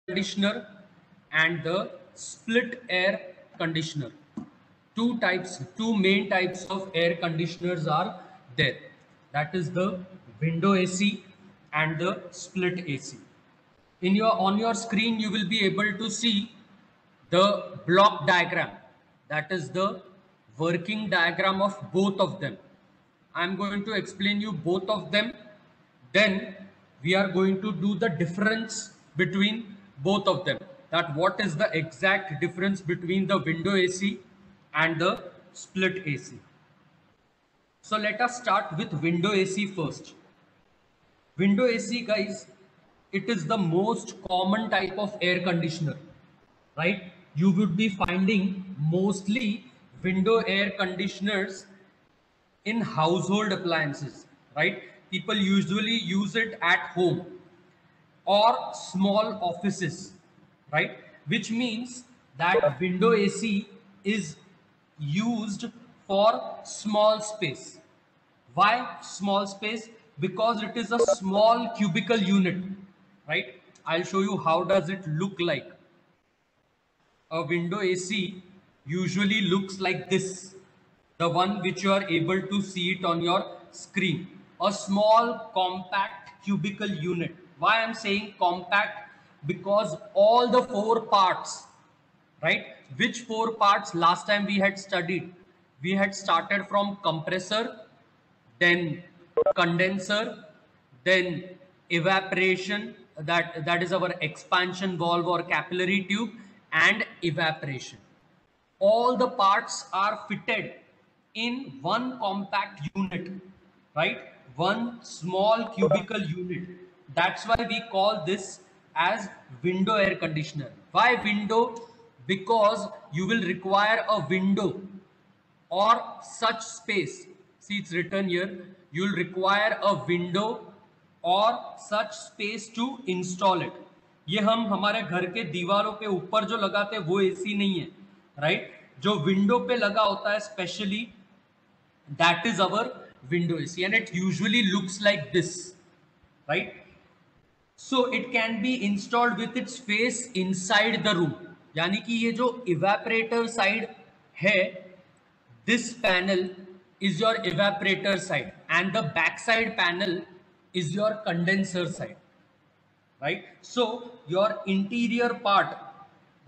conditioner and the split air conditioner. Two main types of air conditioners are there. That is the window AC and the split AC. On your screen, you will be able to see the block diagram. That is the working diagram of both of them. I'm going to explain you both of them. Then we are going to do the difference between both of them. That what is the exact difference between the window AC and the split AC. So let us start with window AC first. Window AC, guys, it is the most common type of air conditioner, right? You would be finding mostly window air conditioners in household appliances, right? People usually use it at home or small offices, right? Which means that window AC is used for small space. Why small space? Because it is a small cubicle unit, right? I'll show you how does it look like. A window AC usually looks like this, the one which you are able to see it on your screen. A small compact cubicle unit. Why I'm saying compact? Because all the four parts, right? Which four parts last time we had studied? We had started from compressor, then condenser, then evaporation, that is our expansion valve or capillary tube, and evaporation. All the parts are fitted in one compact unit, right? One small cubicle unit. That's why we call this as window air conditioner. Why window? Because you will require a window or such space. See, it's written here, you will require a window or such space to install it. ये हम हमारे घर के दीवारों के ऊपर जो लगाते हैं वो एसी नहीं है, राइट? जो विंडो पे लगा होता है specially, that is our window AC, and it usually looks like this, right? So it can be installed with its face inside the room. यानी कि ये जो evaporator side है, this panel is your evaporator side and the backside panel is your condenser side, right? So your interior part,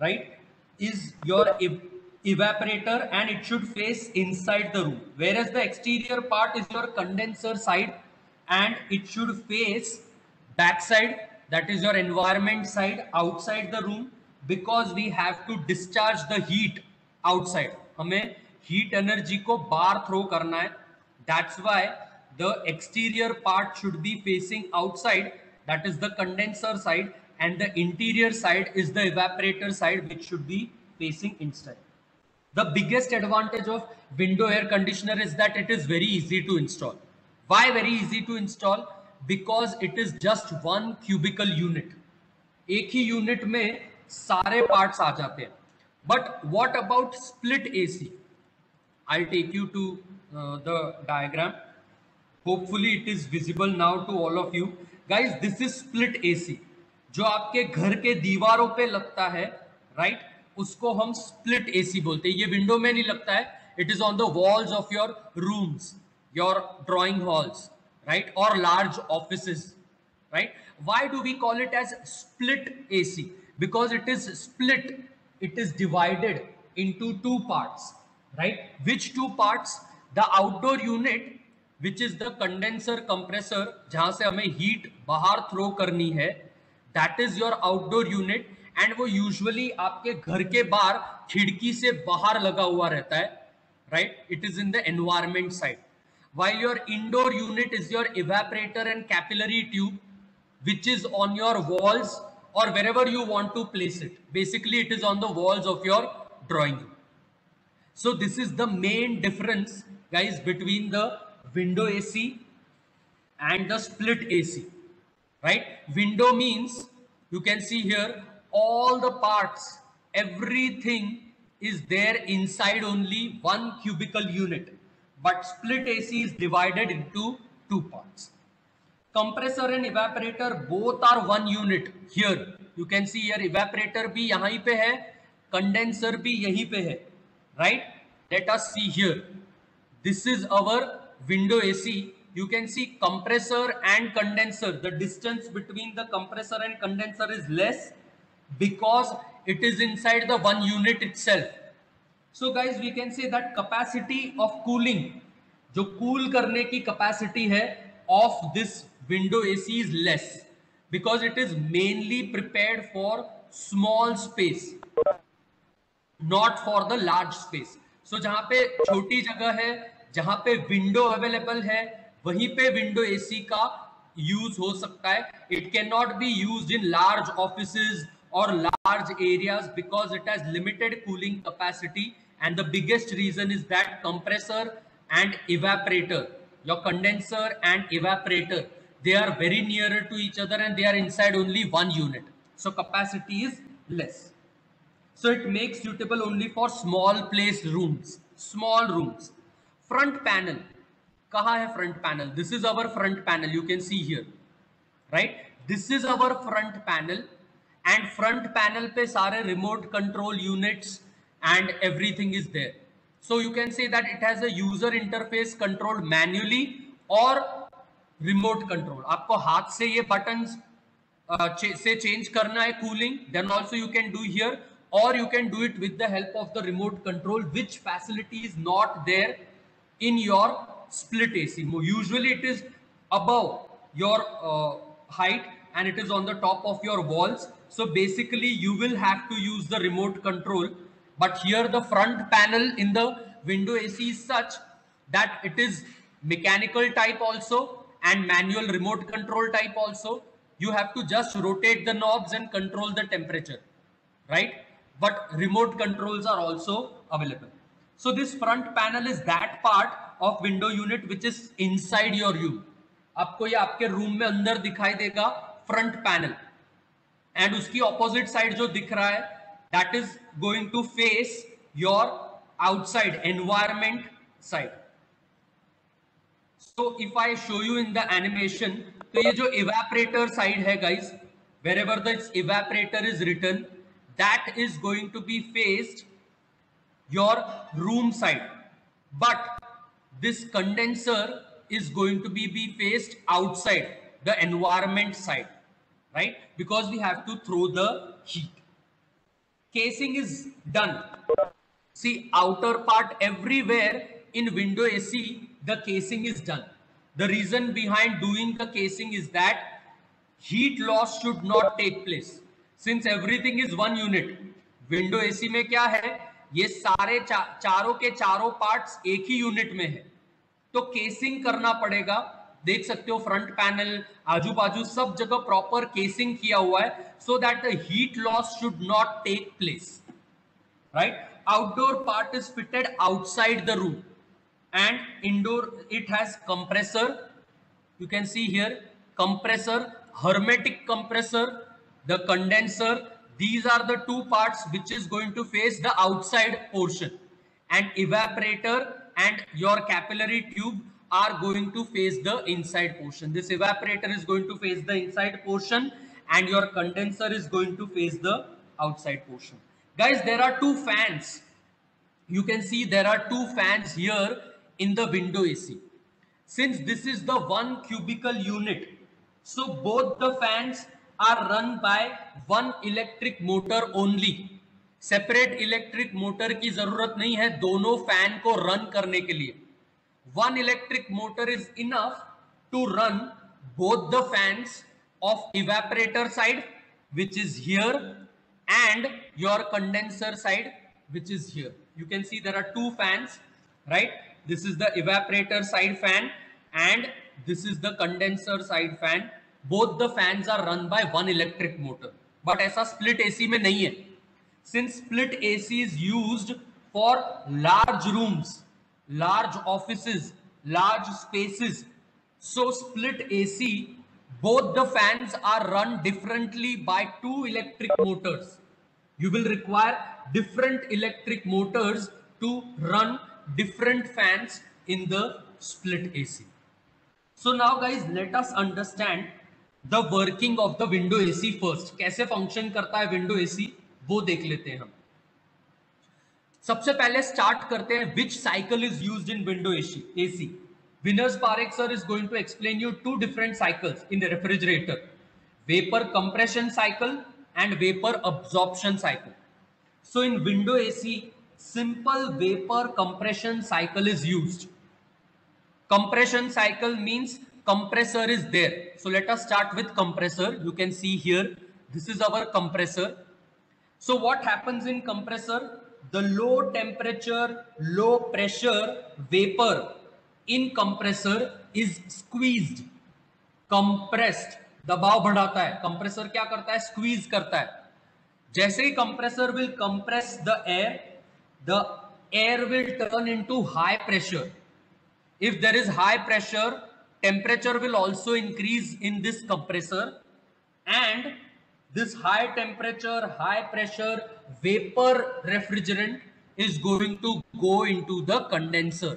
right, is your evaporator and it should face inside the room, whereas the exterior part is your condenser side and it should face backside, that is your environment side, outside the room, because we have to discharge the heat outside. हमें heat energy को बाहर throw करना है. That's why the exterior part should be facing outside, that is the condenser side, and the interior side is the evaporator side, which should be facing inside. The biggest advantage of window air conditioner is that it is very easy to install. Why very easy to install? Because it is just one cubicle unit. एक ही unit में सारे parts आ जाते हैं. But what about split AC? I'll take you to the diagram. Hopefully it is visible now to all of you. Guys, this is split AC. जो आपके घर के दीवारों पे लगता है, राइट? उसको हम स्प्लिट एसी बोलते हैं. ये विंडो में नहीं लगता है. It is on the walls of your rooms, your drawing halls, right, और large offices, right? Why do we call it as split AC? Because it is split, it is divided into two parts, right? Which two parts? The outdoor unit, which is the condenser compressor, जहां से हमें heat बाहर throw करनी है, that is your outdoor unit, and वो usually आपके घर के बाहर खिड़की से बाहर लगा हुआ रहता है, right? It is in the environment side. While your indoor unit is your evaporator and capillary tube, which is on your walls or wherever you want to place it. Basically, it is on the walls of your drawing room. So this is the main difference, guys, between the window AC and the split AC, right? Window means, you can see here, all the parts, everything is there inside only one cubicle unit. But split AC is divided into two parts. Compressor and evaporator both are one unit. Here you can see here evaporator भी यहीं पे है, condenser भी यहीं पे है, right. Let us see here, this is our window AC. You can see compressor and condenser, the distance between the compressor and condenser is less because it is inside the one unit itself. So guys, we can say that capacity of cooling, जो cool करने की capacity है of this window AC is less because it is mainly prepared for small space, not for the large space. So जहां पे छोटी जगह है, जहां पे विंडो अवेलेबल है, वहीं पे विंडो एसी का यूज हो सकता है. It can not be used in large offices और large areas because it has limited cooling capacity. And the biggest reason is that compressor and evaporator, your condenser and evaporator, they are very nearer to each other and they are inside only one unit, so capacity is less. So it makes suitable only for small place rooms, small rooms. Front panel, kaha hai front panel? This is our front panel, you can see here, right? This is our front panel, and front panel pe sare remote control units and everything is there. So you can say that it has a user interface controlled manually or remote control. आपको हाथ से ये buttons से change करना है cooling, then also you can do here, or you can do it with the help of the remote control, which facility is not there in your split AC. Usually it is above your height and it is on the top of your walls. So basically you will have to use the remote control. But here the front panel in the window AC is such that it is mechanical type also and manual remote control type also. You have to just rotate the knobs and control the temperature, right? But remote controls are also available. So this front panel is that part of window unit which is inside your room. आपको ये आपके room में अंदर दिखाई देगा front panel, and उसकी opposite side जो दिख रहा है that is going to face your outside environment side. So if I show you in the animation, तो ये जो evaporator side है guys, wherever the evaporator is written, that is going to be faced your room side, but this condenser is going to be faced outside the environment side, right? Because we have to throw the heat. Casing is done. See, outer part everywhere in window AC, the casing is done. The reason behind doing the casing is that heat loss should not take place. Since everything is one unit, window AC में क्या है, ये सारे चारों के चारों parts एक ही unit में है, तो केसिंग करना पड़ेगा. देख सकते हो फ्रंट पैनल, आजू बाजू सब जगह प्रॉपर केसिंग किया हुआ है, so that the heat loss should not take place, right? Outdoor part is fitted outside the room, and indoor it has compressor. You can see here compressor, hermetic compressor, the condenser. These are the two parts which is going to face the outside portion, and evaporator and your capillary tube are going to face the inside portion. This evaporator is going to face the inside portion and your condenser is going to face the outside portion. Guys, there are two fans. You can see there are two fans here in the window AC. Since this is the one cubicle unit, so both the fans are run by one electric motor only. Separate electric motor की जरूरत नहीं है दोनों fan को run करने के लिए. One electric motor is enough to run both the fans of evaporator side which is here and your condenser side which is here. You can see there are two fans, right? This is the evaporator side fan and this is the condenser side fan. Both the fans are run by one electric motor, but ऐसा split AC में नहीं है. Since split AC is used for large rooms, large offices, large spaces, so split AC, both the fans are run differently by two electric motors. You will require different electric motors to run different fans in the split AC. So now guys, let us understand the working of the window AC first, कैसे function करता है window AC वो देख लेते हैं हम। सबसे पहले स्टार्ट करते हैं which cycle is used in window AC. Winners Parekh sir is going to explain you two different cycles in the refrigerator, vapour compression cycle and vapour absorption cycle. So in window AC, simple vapor compression cycle is used. Compression cycle means compressor is there. So let us start with compressor. You can see here, this is our compressor. So what happens in compressor? The low temperature, low pressure vapor in compressor is squeezed, compressed. दबाव बढ़ाता है, compressor क्या करता है? Squeeze करता है। जैसे ही compressor will compress the air will turn into high pressure. If there is high pressure, temperature will also increase in this compressor, and this high temperature, high pressure vapor refrigerant is going to go into the condenser.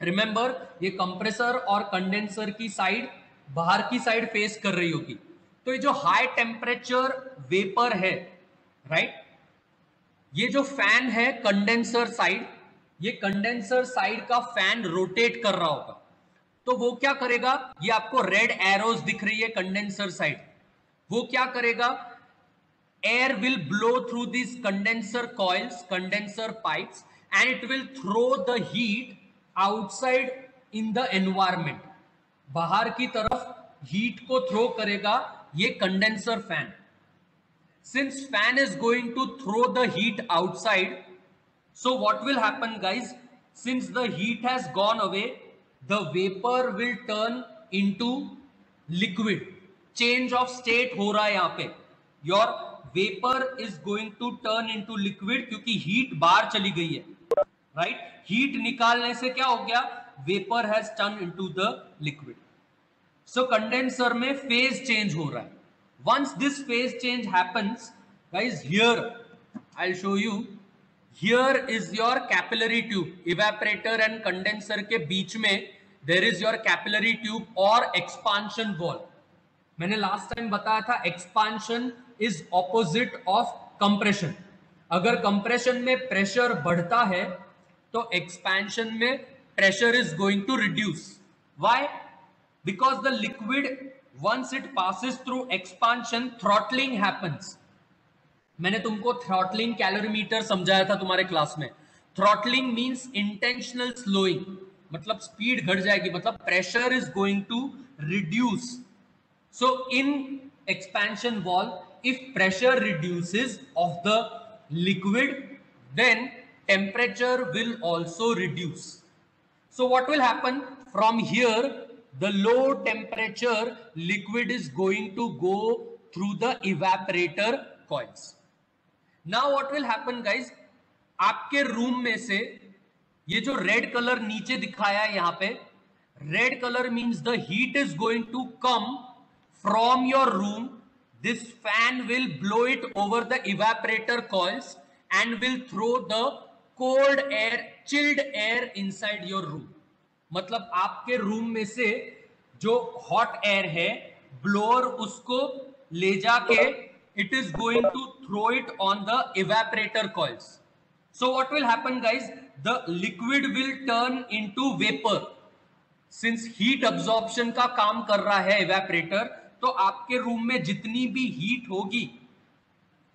Remember, ये compressor और condenser की side बाहर की side face कर रही होगी। तो ये जो हाई टेम्परेचर वेपर है, राइट, ये जो फैन है कंडेंसर साइड, ये कंडेंसर साइड का फैन रोटेट कर रहा होगा। तो वो क्या करेगा? ये आपको रेड एरोज दिख रही है कंडेंसर साइड, वो क्या करेगा? Air will blow through these condenser coils, condenser pipes, and it will throw the heat outside in the environment. बाहर की तरफ हीट को थ्रो करेगा ये condenser fan. Since fan is going to throw the heat outside, so what will happen, guys? Since the heat has gone away, the vapor will turn into liquid. Change of state हो रहा है यहाँ पे। Your vapor is going to turn into liquid क्योंकि heat बाहर चली गई है, right? Heat निकालने से क्या हो गया? Vapor has turned into the liquid. So condenser में phase change हो रहा है। Once this phase change happens, guys, here I'll show you. Here is your capillary tube. Evaporator and condenser के बीच में there is your capillary tube or expansion valve. मैंने last time बताया था expansion is opposite of compression. अगर compression में pressure बढ़ता है तो एक्सपेंशन में pressure is going to reduce. Why? Because the liquid once it passes through expansion, throttling happens. मैंने तुमको थ्रॉटलिंग कैलोरीमीटर समझाया था तुम्हारे क्लास में। थ्रॉटलिंग मींस इंटेंशनल स्लोइंग, मतलब स्पीड घट जाएगी, मतलब pressure is going to reduce. So in expansion valve, if pressure reduces of the liquid, then temperature will also reduce. So what will happen? From here, the low temperature liquid is going to go through the evaporator coils. Now what will happen, guys? आपके room में से ये जो red colour नीचे दिखाया है यहाँ पे, red colour means the heat is going to come from your room. This fan will blow it over the evaporator coils and will throw the cold air, chilled air inside your room. मतलब आपके room में से जो hot air है, blower उसको ले जाके it is going to throw it on the evaporator coils. So what will happen, guys? The liquid will turn into vapor. Since heat absorption का काम कर रहा है evaporator, तो आपके रूम में जितनी भी हीट होगी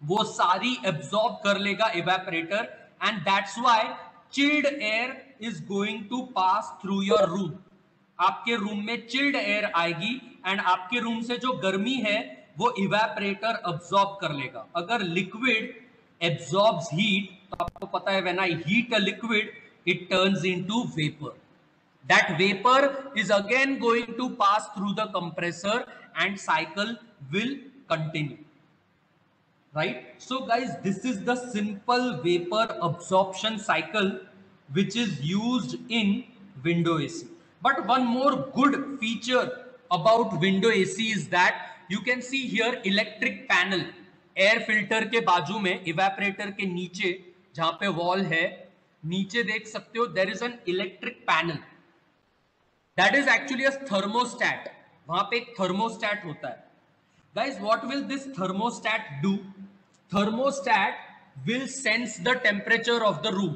वो सारी एब्जॉर्ब कर लेगा evaporator, and that's why chilled air is going to pass through your room. आपके रूम में चिल्ड एयर आएगी एंड आपके रूम से जो गर्मी है वो इवेपोरेटर अब्सॉर्ब कर लेगा। अगर लिक्विड एब्सॉर्ब्स हीट, तो आपको पता है when I heat a liquid it turns into vapour. That vapor is again going to pass through the compressor and cycle will continue, right? So guys, this is the simple vapor absorption cycle which is used in window AC. But one more good feature about window AC is that you can see here electric panel, air filter के बाजू में evaporator के नीचे जहां पे wall है, नीचे देख सकते हो there is an electric panel. That is actually a thermostat. वहां पे एक थर्मोस्टैट होता है. Guys, what will this thermostat do? Thermostat will sense the temperature of the room.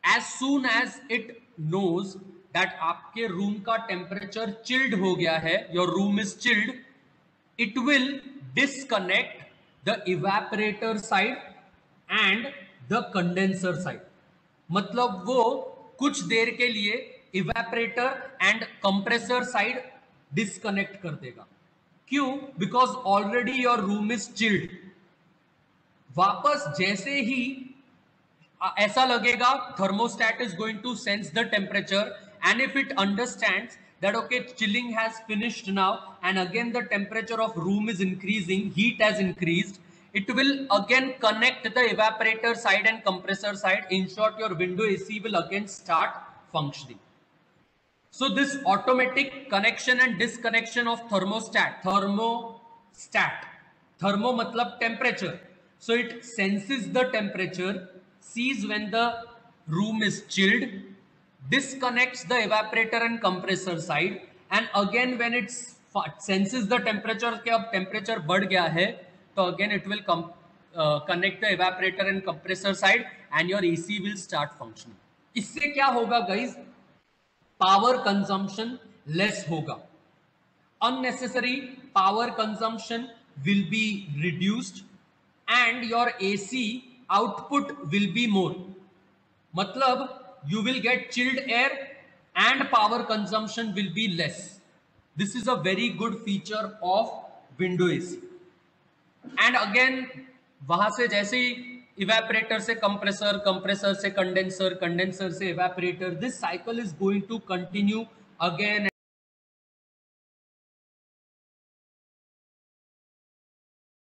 As soon as it knows that आपके room का temperature chilled हो गया है, your room is chilled, it will disconnect the evaporator side and the condenser side. मतलब वो कुछ देर के लिए evaporator and compressor side disconnect कर देगा. क्यों? Because already your room is chilled. वापस जैसे ही ऐसा लगेगा, thermostat is going to sense the temperature, and if it understands that okay, chilling has finished now and again the temperature of room is increasing, heat has increased, it will again connect the evaporator side and compressor side. In short, your window AC will again start functioning. So this automatic connection and disconnection of thermostat, thermo matlab temperature, so it senses the temperature, sees when the room is chilled, disconnects the evaporator and compressor side, and again when it senses the temperature कि अब temperature बढ़ गया है, तो again it will connect the evaporator and compressor side and your AC will start functioning. इससे क्या होगा guys? Power consumption less होगा. Unnecessary power consumption will be reduced and your AC output will be more. मतलब you will get chilled air and power consumption will be less. This is a very good feature of window AC. And again वहां से जैसे ही evaporator से compressor, compressor से condenser, condenser से evaporator, this cycle is going to continue again